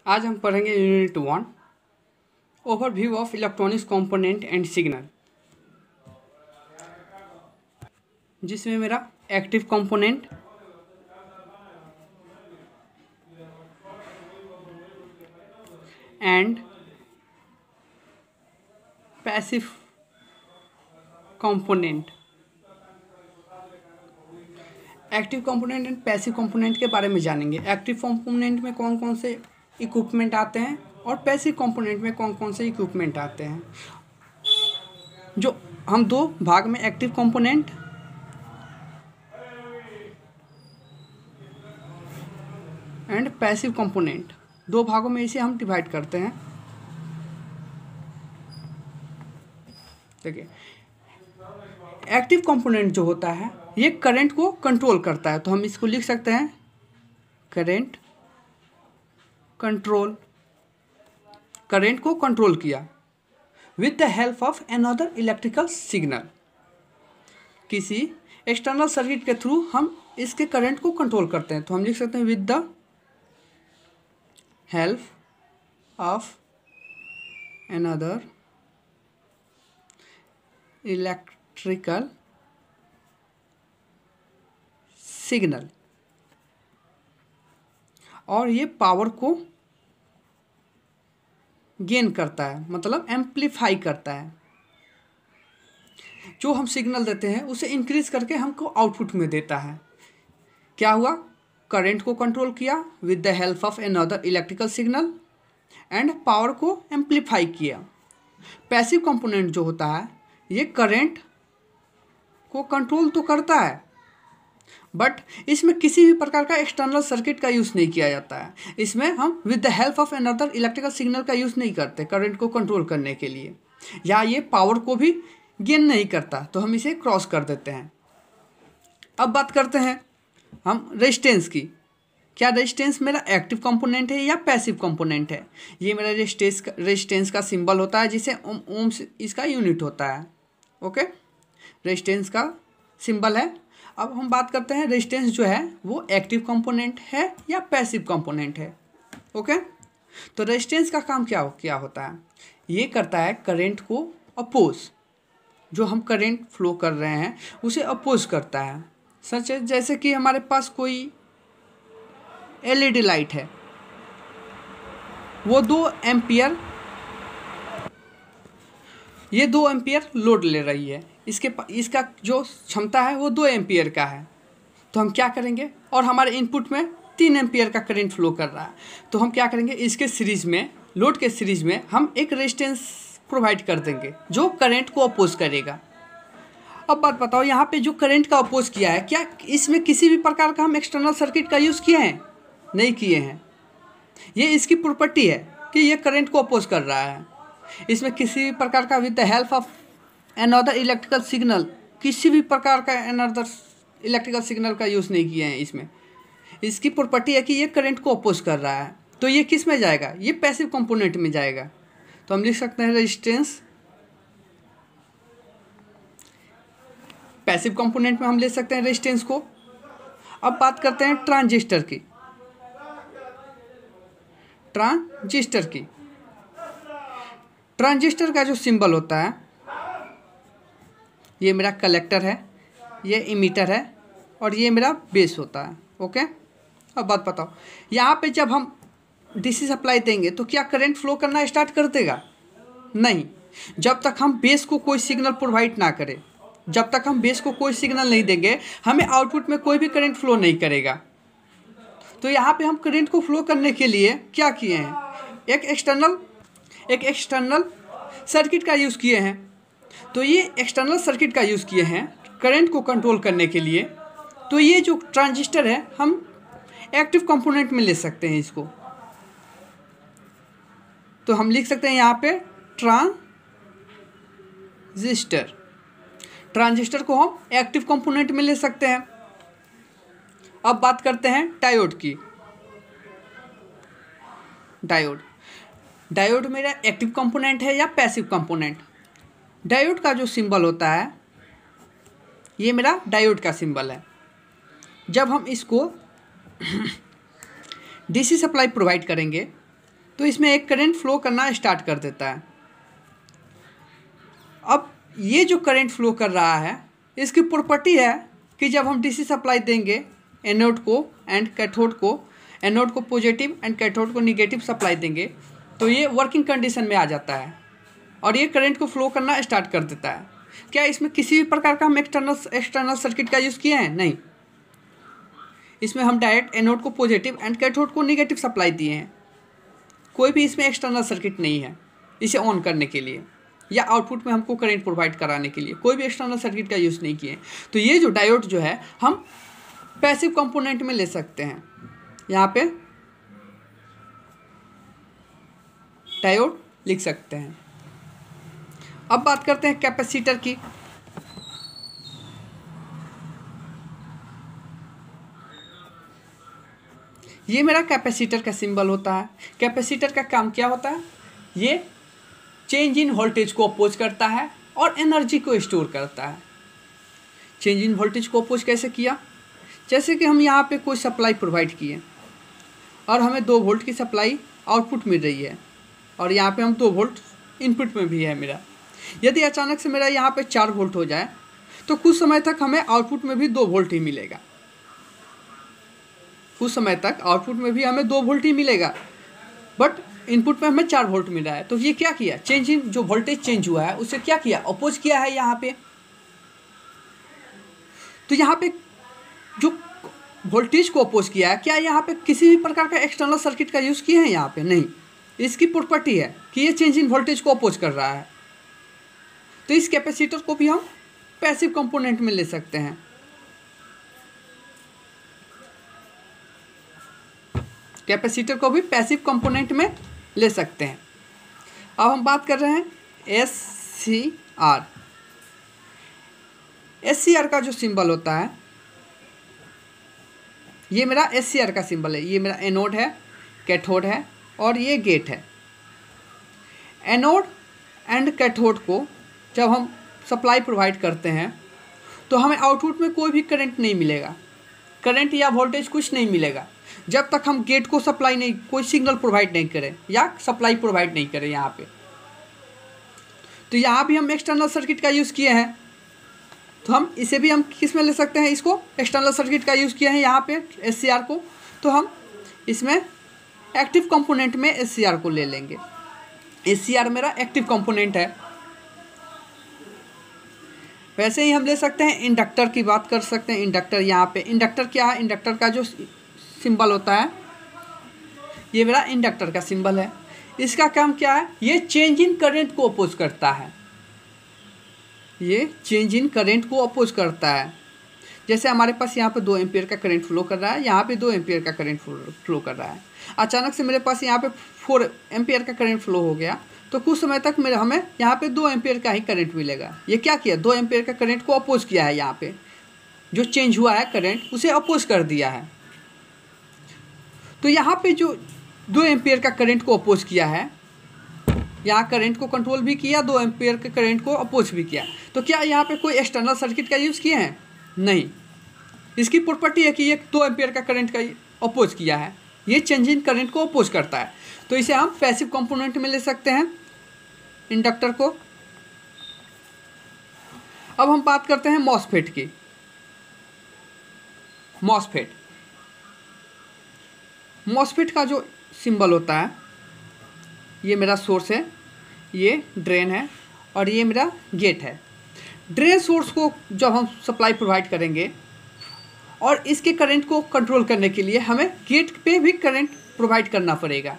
आज हम पढ़ेंगे unit 1 overview of electronics component and signal, जिसमें मेरा active component, and passive component, active component and passive component के बारे में जानेंगे। एक्टिव कंपोनेंट में कौन कौन से इक्विपमेंट आते हैं और पैसिव कंपोनेंट में कौन कौन से इक्विपमेंट आते हैं। जो हम दो भाग में active component and passive component, दो भागों में इसे हम डिवाइड करते हैं। देखिए, एक्टिव कंपोनेंट जो होता है ये करंट को कंट्रोल करता है, तो हम इसको लिख सकते हैं करंट कंट्रोल। करंट को कंट्रोल किया with the help of another electrical signal. किसी एक्सटर्नल सर्किट के थ्रू हम इसके करंट को कंट्रोल करते हैं, तो हम लिख सकते हैं with the help of another electrical signal. और ये पावर को गेन करता है, मतलब एम्पलीफाई करता है। जो हम सिग्नल देते हैं उसे इंक्रीज करके हमको आउटपुट में देता है। क्या हुआ? करंट को कंट्रोल किया with the help of another electrical signal and power को एम्पलीफाई किया। पैसिव कंपोनेंट जो होता है ये करंट को कंट्रोल तो करता है, बट इसमें किसी भी प्रकार का एक्सटर्नल सर्किट का यूज़ नहीं किया जाता है। इसमें हम with the help of another electrical signal का यूज़ नहीं करते करंट को कंट्रोल करने के लिए, या ये पावर को भी गेन नहीं करता, तो हम इसे क्रॉस कर देते हैं। अब बात करते हैं हम रेजिस्टेंस की। क्या रेजिस्टेंस मेरा एक्टिव कंपोनेंट है या पैसिव कंपोनेंट है? ये मेरा रेजिस्टेंस का सिंबल होता है, जिसे ओम्स इसका यूनिट होता है। ओके, रेजिस्टेंस का सिंबल है। अब हम बात करते हैं रेजिस्टेंस जो है वो एक्टिव कंपोनेंट है या पैसिव कंपोनेंट है। ओके, तो रेजिस्टेंस का काम क्या होता है? ये करता है करंट को अपोज, जो हम करंट फ्लो कर रहे हैं उसे अपोज करता है। सच है, जैसे कि हमारे पास कोई एलईडी लाइट है, वो 2 एम्पियर लोड ले रही है। इसका जो क्षमता है वो 2 एम्पियर का है, तो हम क्या करेंगे? और हमारे इनपुट में 3 एम्पियर का करंट फ्लो कर रहा है, तो हम क्या करेंगे? इसके सीरीज में, लोड के सीरीज में हम एक रेजिस्टेंस प्रोवाइड कर देंगे जो करंट को अपोज करेगा। अब बात बताओ, यहाँ पे जो करंट का अपोज किया है, क्या इसमें किसी भी प्रकार का हम एक्सटर्नल सर्किट का यूज़ किए हैं? नहीं किए हैं। ये इसकी प्रॉपर्टी है कि ये करंट को अपोज कर रहा है। इसमें किसी भी प्रकार का with the help of another electrical signal, किसी भी प्रकार का अनदर इलेक्ट्रिकल सिग्नल का यूज़ नहीं किए हैं। इसमें इसकी प्रॉपर्टी है कि ये करंट को अपोज कर रहा है, तो ये किस में जाएगा? ये पैसिव कंपोनेंट में जाएगा। तो हम लिख सकते हैं रेजिस्टेंस पैसिव कंपोनेंट में हम ले सकते हैं रेजिस्टेंस को। अब बात करते हैं ट्रांजिस्टर की। ट्रांजिस्टर का जो सिंबल होता है, ये मेरा कलेक्टर है, ये इमीटर है, और ये मेरा बेस होता है। ओके, अब बात बताओ, यहाँ पे जब हम डीसी सप्लाई देंगे तो क्या करंट फ्लो करना स्टार्ट कर देगा? नहीं, जब तक हम बेस को कोई सिग्नल प्रोवाइड ना करें, जब तक हम बेस को कोई सिग्नल नहीं देंगे, हमें आउटपुट में कोई भी करंट फ्लो नहीं करेगा। तो यहाँ पे हम करंट को फ्लो करने के लिए क्या किए हैं? एक एक्सटर्नल सर्किट का यूज़ किए हैं। तो ये एक्सटर्नल सर्किट का यूज़ किए हैं करंट को कंट्रोल करने के लिए। तो ये जो ट्रांजिस्टर है हम एक्टिव कंपोनेंट में ले सकते हैं इसको। तो हम लिख सकते हैं यहाँ पे ट्रांजिस्टर को हम एक्टिव कंपोनेंट में ले सकते हैं। अब बात करते हैं डायोड की। डायोड मेरा एक्टिव कंपोनेंट है या पैसिव कंपोनेंट? डायोड का जो सिंबल होता है, ये मेरा डायोड का सिंबल है। जब हम इसको डीसी सप्लाई प्रोवाइड करेंगे तो इसमें एक करंट फ्लो करना स्टार्ट कर देता है। अब ये जो करंट फ्लो कर रहा है इसकी प्रॉपर्टी है कि जब हम डीसी सप्लाई देंगे एनोड को एंड कैथोड को, एनोड को पॉजिटिव एंड कैथोड को निगेटिव सप्लाई देंगे, तो ये वर्किंग कंडीशन में आ जाता है और ये करंट को फ्लो करना स्टार्ट कर देता है। क्या इसमें किसी भी प्रकार का हम एक्सटर्नल सर्किट का यूज़ किए हैं? नहीं, इसमें हम डायरेक्ट एनोड को पॉजिटिव एंड कैथोड को निगेटिव सप्लाई दिए हैं। कोई भी इसमें एक्सटर्नल सर्किट नहीं है इसे ऑन करने के लिए या आउटपुट में हमको करंट प्रोवाइड कराने के लिए, कोई भी एक्सटर्नल सर्किट का यूज़ नहीं किए। तो ये जो डायोड जो है हम पैसिव कंपोनेंट में ले सकते हैं। यहाँ पे डायोड लिख सकते हैं। अब बात करते हैं कैपेसिटर की। ये मेरा कैपेसिटर का सिंबल होता है। कैपेसिटर का काम क्या होता है? ये चेंज इन वोल्टेज को अपोज करता है और एनर्जी को स्टोर करता है। चेंज इन वोल्टेज को अपोज कैसे किया? जैसे कि हम यहाँ पे कोई सप्लाई प्रोवाइड किए और हमें 2 वोल्ट की सप्लाई आउटपुट मिल रही है और यहाँ पे हम 2 वोल्ट इनपुट में भी है मेरा। यदि अचानक से मेरा यहाँ पे 4 वोल्ट हो जाए तो कुछ समय तक हमें आउटपुट में भी 2 वोल्ट ही मिलेगा। कुछ समय तक आउटपुट में भी हमें 2 वोल्ट ही मिलेगा, बट इनपुट में हमें 4 वोल्ट मिल रहा है। तो ये क्या किया? चेंज इन जो वोल्टेज चेंज हुआ है उसे क्या किया? अपोज किया है यहाँ पे। तो यहाँ पे जो वोल्टेज को अपोज किया है, क्या यहाँ पे किसी भी प्रकार का एक्सटर्नल सर्किट का यूज़ किए हैं? यहाँ पे नहीं। इसकी प्रॉपर्टी है कि ये चेंज इन वोल्टेज को अपोज कर रहा है। तो इस कैपेसिटर को भी हम पैसिव कंपोनेंट में ले सकते हैं। कैपेसिटर को भी पैसिव कंपोनेंट में ले सकते हैं। अब हम बात कर रहे हैं SCR। SCR का जो सिंबल होता है, ये मेरा SCR का सिंबल है। ये मेरा एनोड है, कैथोड है और ये गेट है। एनोड एंड कैथोड को जब हम सप्लाई प्रोवाइड करते हैं तो हमें आउटपुट में कोई भी करंट नहीं मिलेगा, करंट या वोल्टेज कुछ नहीं मिलेगा जब तक हम गेट को सप्लाई नहीं, कोई सिग्नल प्रोवाइड नहीं करें या सप्लाई प्रोवाइड नहीं करें यहाँ पे। तो यहाँ भी हम एक्सटर्नल सर्किट का यूज़ किए हैं, तो हम इसे भी हम किस में ले सकते हैं? इसको एक्सटर्नल सर्किट का यूज़ किए हैं यहाँ पे SCR को, तो हम इसमें एक्टिव कंपोनेंट में SCR को ले लेंगे। SCR मेरा एक्टिव कंपोनेंट है। वैसे ही हम ले सकते हैं इंडक्टर की बात कर सकते हैं। इंडक्टर, यहाँ पे इंडक्टर क्या है? इंडक्टर का जो सिंबल होता है, ये मेरा इंडक्टर का सिंबल है। इसका काम क्या है? ये चेंज इन करंट को अपोज करता है। ये चेंज इन करंट को अपोज करता है। जैसे हमारे पास यहाँ पे 2 एम्पियर का करंट फ्लो कर रहा है, यहाँ पे 2 एम्पियर का करंट फ्लो कर रहा है। अचानक से मेरे पास यहाँ पे 4 एम्पियर का करंट फ्लो हो गया, तो कुछ समय तक हमें यहाँ पे 2 एम्पियर का ही करंट मिलेगा। ये क्या किया? 2 एम्पियर का करंट को अपोज किया है। यहाँ पे जो चेंज हुआ है करंट, उसे अपोज कर दिया है। तो यहाँ पे जो 2 एम्पियर का करंट को अपोज किया है, यहाँ करंट को कंट्रोल भी किया, 2 एम्पियर के करंट को अपोज भी किया। तो क्या यहाँ पे कोई एक्सटर्नल सर्किट का यूज़ किए हैं? नहीं। इसकी प्रॉपर्टी है कि ये 2 एम्पियर का करंट का अपोज किया है, ये चेंज इन करंट को अपोज करता है। तो इसे हम पैसिव कंपोनेंट में ले सकते हैं, इंडक्टर को। अब हम बात करते हैं मॉसफेट की। मॉसफेट का जो सिंबल होता है, ये मेरा सोर्स है, ये ड्रेन है और ये मेरा गेट है। ड्रेन सोर्स को जब हम सप्लाई प्रोवाइड करेंगे और इसके करंट को कंट्रोल करने के लिए हमें गेट पे भी करंट प्रोवाइड करना पड़ेगा।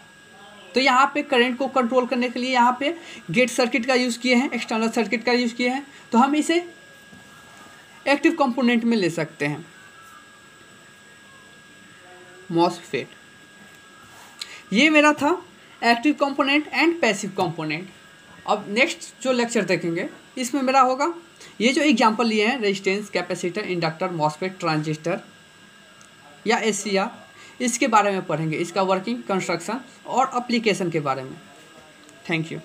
तो यहाँ पे करंट को कंट्रोल करने के लिए यहाँ पे गेट सर्किट का यूज़ किए हैं, एक्सटर्नल सर्किट का यूज़ किए हैं। तो हम इसे एक्टिव कंपोनेंट में ले सकते हैं, मॉसफेट। ये मेरा था active component and passive component. अब नेक्स्ट जो लेक्चर देखेंगे इसमें मेरा होगा, ये जो एग्जांपल लिए हैं, resistance, capacitor, inductor, MOSFET, transistor या SCR, इसके बारे में पढ़ेंगे, इसका वर्किंग, कंस्ट्रक्शन और एप्लीकेशन के बारे में। Thank you.